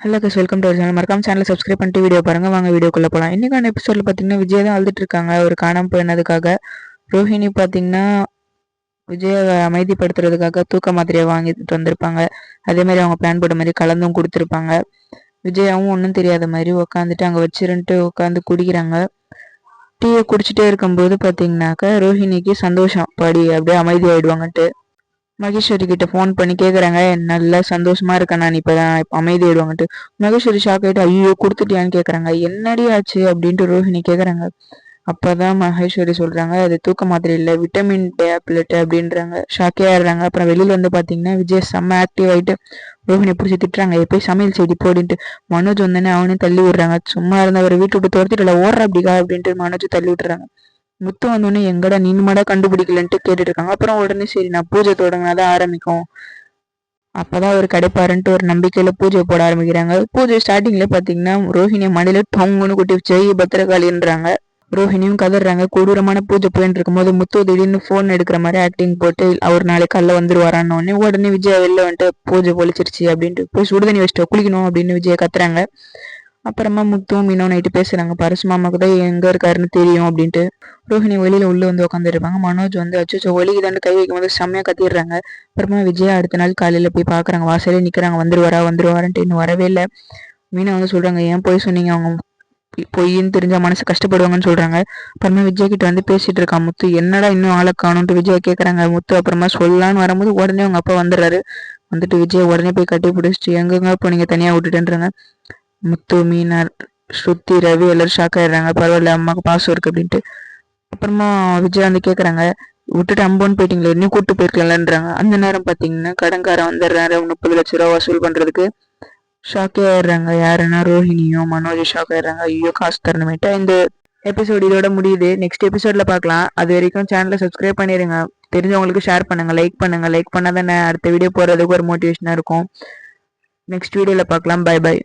Hello guys, welcome to our channel. மறக்காம சேனலை subscribe பண்ணிட்டு வீடியோ பாருங்க. வாங்க வீடியோக்குள்ள போகலாம். இன்னைக்கான எபிசோட்ல பார்த்தீங்கன்னா விஜய் தான் அழுதுட்டு இருக்காங்க ஒரு காணாம போயினதுக்காக. ரோஹிணி பார்த்தீங்கன்னா விஜயை அமைதிப்படுத்துறதுக்காக தூக்க மாத்திரையை வாங்கிட்டு வந்திருப்பாங்க. அதே மாதிரி அவங்க பிளான் போட்ட மாதிரி கலந்தும் கொடுத்துருப்பாங்க. விஜயாவும் ஒன்றும் தெரியாத மாதிரி உட்காந்துட்டு அங்கே வச்சிருந்துட்டு உட்காந்து குடிக்கிறாங்க. டீயை குடிச்சிட்டே இருக்கும்போது பார்த்தீங்கன்னாக்க ரோஹிணிக்கு சந்தோஷம் படி அப்படியே அமைதி ஆயிடுவாங்கன்ட்டு மகேஸ்வரி கிட்ட ஃபோன் பண்ணி கேட்குறாங்க, நல்லா சந்தோஷமா இருக்கேன் நான் இப்போதான் அமைதி ஆயிடுவாங்கன்ட்டு. மகேஸ்வரி ஷாக் ஆகிட்டு ஐயோ கொடுத்துட்டியான்னு கேட்குறாங்க. என்னடி ஆச்சு அப்படின்ட்டு ரோஹிணி கேட்குறாங்க. அப்போதான் மகேஸ்வரி சொல்கிறாங்க, அது தூக்க மாத்திரை இல்லை, விட்டமின் டேப்லெட் அப்படின்றாங்க. ஷாக்கே ஆடுறாங்க. அப்புறம் வெளியில் வந்து பார்த்தீங்கன்னா விஜய் செம்ம ஆக்டிவ் ஆகிட்டு ரோஹிணி பிடிச்சி திட்டுறாங்க, எப்போய் சமையல் செய்தி போடின்ட்டு. மனோஜ் வந்தோடனே அவனையும் தள்ளி விடுறாங்க. சும்மா இருந்தவரை வீட்டு விட்டு துரத்திட்டு ஓடுற அப்படிக்கா அப்படின்ட்டு மனோஜ் தள்ளி விட்டுறாங்க. முத்து வந்தோடனே எங்கடா நீனுமாடா கண்டுபிடிக்கலன்ட்டு கேட்டுட்டு இருக்காங்க. அப்புறம் உடனே சரி நான் பூஜை தொடங்கினாதான் ஆரம்பிக்கும், அப்பதான் அவர் கிடைப்பாருன்ட்டு ஒரு நம்பிக்கையில பூஜை போட ஆரம்பிக்கிறாங்க. பூஜை ஸ்டார்டிங்ல பாத்தீங்கன்னா ரோஹிணி மடியில டொங்குன்னு குட்டி ஜெய் பத்திரகாளின்றாங்க. ரோஹிணியும் கதறாங்க. கொடூரமான பூஜை போயிட்டு இருக்கும்போது முத்து திடீர்னு போன் எடுக்கிற மாதிரி ஆக்டிங் போட்டு அவர் நாளைக்கு காலைல வந்துருவாரான்னு உடனே விஜய் வெளில வந்துட்டு பூஜை பொழிச்சிருச்சு அப்படின்ட்டு போய் சுடுதண்ணி வச்சுட்டு குளிக்கணும் அப்படின்னு விஜய கத்துறாங்க. அப்புறமா முத்துவும் மீனோ நைட்டு பேசுறாங்க. பரசுமாமாக்கு தான் எங்க இருக்காருன்னு தெரியும் அப்படின்ட்டு. ரோஹிணி வெளியில உள்ள வந்து உட்காந்துருப்பாங்க. மனோஜ் வந்து அச்சோ ஒலிக்கு தாண்டு கை வைக்கும் போது செம்மையா கத்திடுறாங்க. அப்புறமா விஜயா அடுத்த நாள் காலையில போய் பாக்குறாங்க. வாசலே நிக்கிறாங்க. வந்துருவாரான்ட்டு இன்னும் வரவே இல்லை. மீனா வந்து சொல்றாங்க, ஏன் போய் சொன்னீங்க, அவங்க பொய்ன்னு தெரிஞ்சா மனசு கஷ்டப்படுவாங்கன்னு சொல்றாங்க. அப்புறமா விஜய் கிட்ட வந்து பேசிட்டு இருக்கான் முத்து. என்னடா இன்னும் ஆளை காணும்ட்டு விஜய் கேட்கறாங்க. முத்து அப்புறமா சொல்லலான்னு வரும்போது உடனே அவங்க அப்பா வந்துடுறாரு. வந்துட்டு விஜய் உடனே போய் கட்டி பிடிச்சிட்டு எங்கெங்க இப்போ நீங்க தனியா விட்டுட்டுன்றாங்க. முத்து, மீனா, ஸ்ருதி, ரவி எல்லாரும் ஷாக் ஆயிடுறாங்க. பரவாயில்ல அம்மாவுக்கு பாசம் இருக்கு அப்படின்ட்டு. அப்புறமா விஜய் வந்து கேட்குறாங்க, விட்டுட்டு அம்போன்னு போயிட்டீங்களே, இன்னும் கூப்பிட்டு போயிருக்கலான்றாங்க. அந்த நேரம் பார்த்தீங்கன்னா கடன்காரன் வந்துடுறாரு 30 லட்ச ரூபா வசூல் பண்ணுறதுக்கு. ஷாக்கே ஆயிடுறாங்க. யாருன்னா ரோஹிணியும் மனோஜ் ஷாக் ஆயிடுறாங்க. ஐயோ காசு தரணுமேட்டா. இந்த எபிசோடு இதோட முடியுது. நெக்ஸ்ட் எபிசோட்ல பார்க்கலாம். அது வரைக்கும் சேனலை சப்ஸ்கிரைப் பண்ணிடுங்க. தெரிஞ்சவங்களுக்கு ஷேர் பண்ணுங்க, லைக் பண்ணாதானே அடுத்த வீடியோ போடுறதுக்கு ஒரு மோட்டிவேஷனாக இருக்கும். நெக்ஸ்ட் வீடியோவில் பார்க்கலாம். பை.